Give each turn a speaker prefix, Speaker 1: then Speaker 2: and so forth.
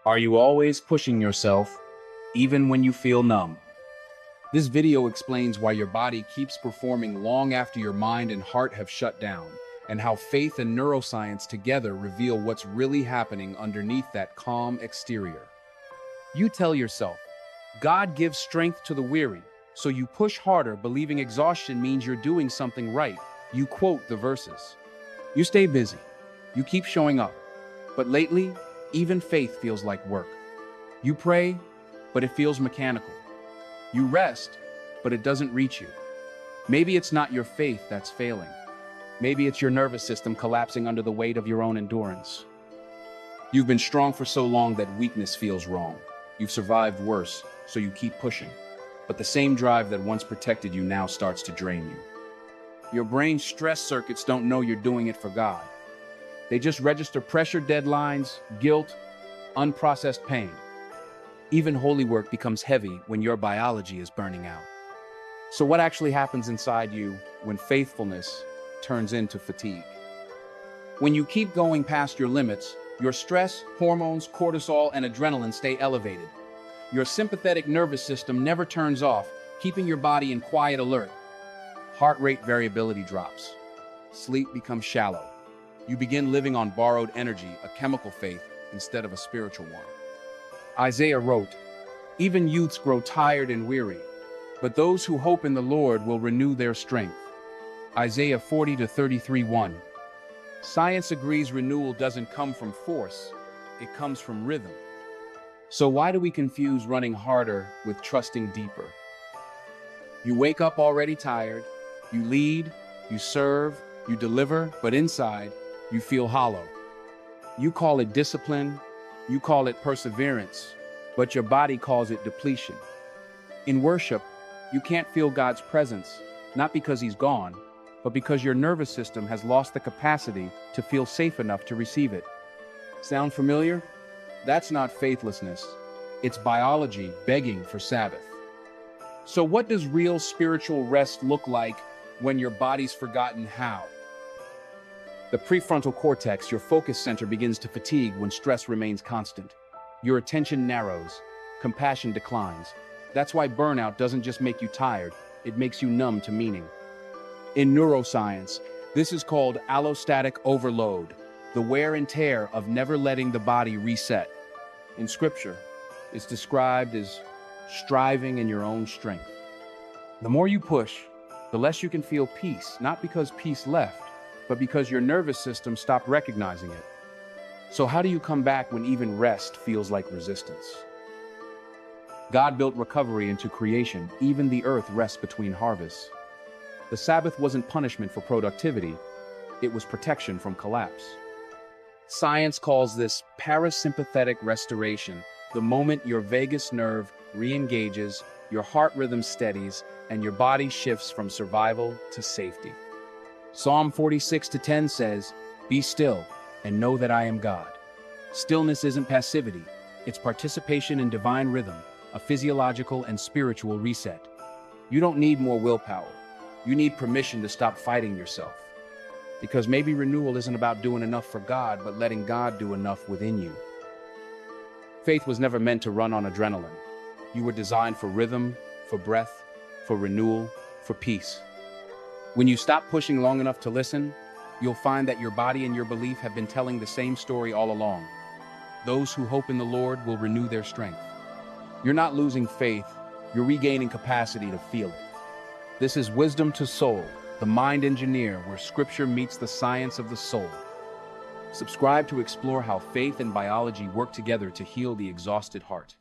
Speaker 1: Are you always pushing yourself, even when you feel numb? This video explains why your body keeps performing long after your mind and heart have shut down, and how faith and neuroscience together reveal what's really happening underneath that calm exterior. You tell yourself, God gives strength to the weary, so you push harder, believing exhaustion means you're doing something right. You quote the verses. You stay busy. You keep showing up. But lately, even faith feels like work. You pray, but it feels mechanical. You rest, but it doesn't reach you. Maybe it's not your faith that's failing. Maybe it's your nervous system collapsing under the weight of your own endurance. You've been strong for so long that weakness feels wrong. You've survived worse, so you keep pushing. But the same drive that once protected you now starts to drain you. Your brain's stress circuits don't know you're doing it for God. They just register pressure, deadlines, guilt, unprocessed pain. Even holy work becomes heavy when your biology is burning out. So what actually happens inside you when faithfulness turns into fatigue? When you keep going past your limits, your stress, hormones, cortisol, and adrenaline stay elevated. Your sympathetic nervous system never turns off, keeping your body in quiet alert. Heart rate variability drops. Sleep becomes shallow. You begin living on borrowed energy, a chemical faith, instead of a spiritual one. Isaiah wrote, "Even youths grow tired and weary, but those who hope in the Lord will renew their strength." Isaiah 40-33:1. Science agrees renewal doesn't come from force, it comes from rhythm. So why do we confuse running harder with trusting deeper? You wake up already tired, you lead, you serve, you deliver, but inside, you feel hollow. You call it discipline, you call it perseverance, but your body calls it depletion. In worship, you can't feel God's presence, not because He's gone, but because your nervous system has lost the capacity to feel safe enough to receive it. Sound familiar? That's not faithlessness. It's biology begging for Sabbath. So what does real spiritual rest look like when your body's forgotten how? The prefrontal cortex, your focus center, begins to fatigue when stress remains constant. Your attention narrows, compassion declines. That's why burnout doesn't just make you tired, it makes you numb to meaning. In neuroscience, this is called allostatic overload, the wear and tear of never letting the body reset. In Scripture, it's described as striving in your own strength. The more you push, the less you can feel peace, not because peace left, but because your nervous system stopped recognizing it. So how do you come back when even rest feels like resistance? God built recovery into creation. Even the earth rests between harvests. The Sabbath wasn't punishment for productivity, it was protection from collapse. Science calls this parasympathetic restoration, the moment your vagus nerve re-engages, your heart rhythm steadies, and your body shifts from survival to safety. Psalm 46:10 says, "Be still and know that I am God." Stillness isn't passivity, it's participation in divine rhythm, a physiological and spiritual reset. You don't need more willpower. You need permission to stop fighting yourself. Because maybe renewal isn't about doing enough for God, but letting God do enough within you. Faith was never meant to run on adrenaline. You were designed for rhythm, for breath, for renewal, for peace. When you stop pushing long enough to listen, you'll find that your body and your belief have been telling the same story all along. Those who hope in the Lord will renew their strength. You're not losing faith, you're regaining capacity to feel it. This is Wisdom to Soul, the Mind Engineer, where Scripture meets the science of the soul. Subscribe to explore how faith and biology work together to heal the exhausted heart.